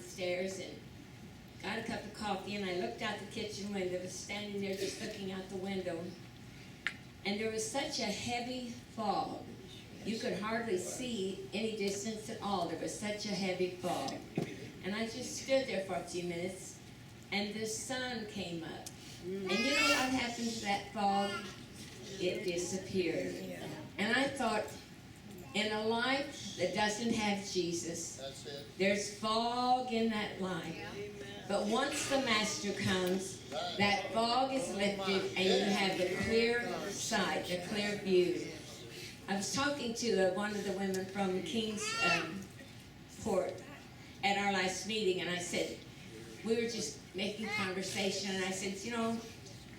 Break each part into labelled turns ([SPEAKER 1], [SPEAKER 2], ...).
[SPEAKER 1] downstairs and got a cup of coffee, and I looked out the kitchen window. I was standing there just looking out the window. And there was such a heavy fog. You could hardly see any distance at all. There was such a heavy fog. And I just stood there for a few minutes, and the sun came up. And you know what happened to that fog? It disappeared. And I thought, in a life that doesn't have Jesus, there's fog in that life. But once the Master comes, that fog is lifted and you have the clear sight, the clear view. I was talking to one of the women from Kingsport at our last meeting, and I said, we were just making conversation, and I said, you know,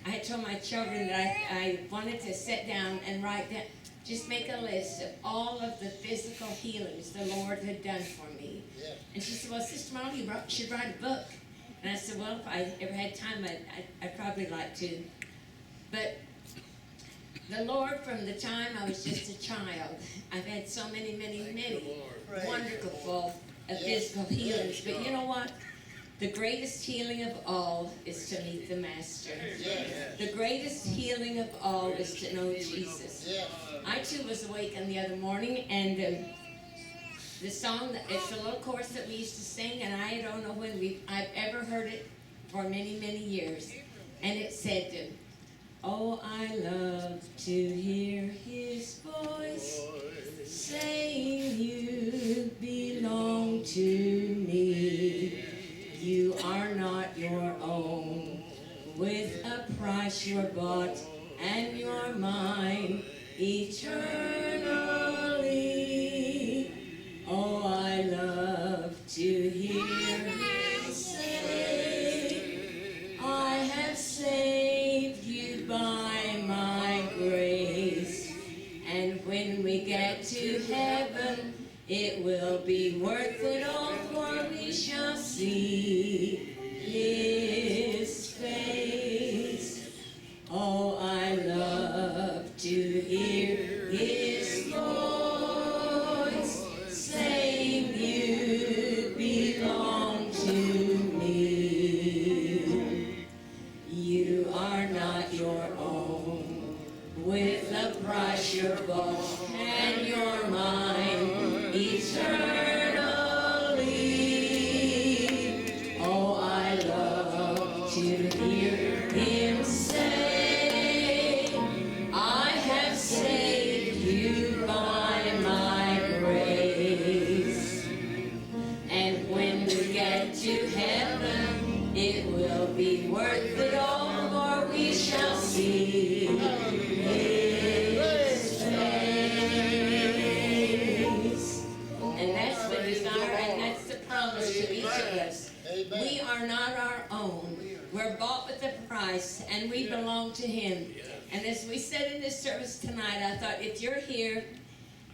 [SPEAKER 1] I had told my children that I wanted to sit down and write down, just make a list of all of the physical healings the Lord had done for me. Yeah. And she said, well, Sister Marlow, you should write a book. And I said, well, if I ever had time, I'd probably like to. But the Lord, from the time I was just a child, I've had so many wonderful physical healings. But you know what? The greatest healing of all is to meet the Master. The greatest healing of all is to know Jesus. I too was awakened the other morning, and the song, it's a little chorus that we used to sing, and I don't know when I've ever heard it for many years. And it said, oh, I love to hear His voice saying, you belong to me. You are not your own. With a price you're bought, and you're mine eternally. Oh, I love to hear Him say, I have saved you by my grace. And when we get to heaven, it will be worth it all, for we shall see His face. Oh, I love to hear His voice saying, you belong to me. You are not your own. With a price you're bought, and you're mine eternally. Oh, I love to hear Him say, I have saved you by my grace. And when we get to heaven, it will be worth it all, for we shall see His face. And that's the desire, and that's the promise to each of us. We are not our own. We're bought with a price, and we belong to Him. And as we said in this service tonight, I thought, if you're here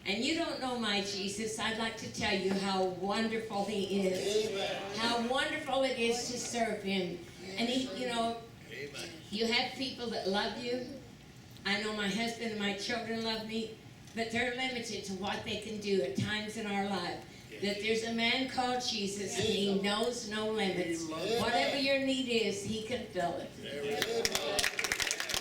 [SPEAKER 1] and you don't know my Jesus, I'd like to tell you how wonderful He is. How wonderful it is to serve Him. And He, you know, you have people that love you. I know my husband and my children love me, but they're limited to what they can do at times in our life. That there's a man called Jesus, and He knows no limits. Whatever your need is, He can fill it.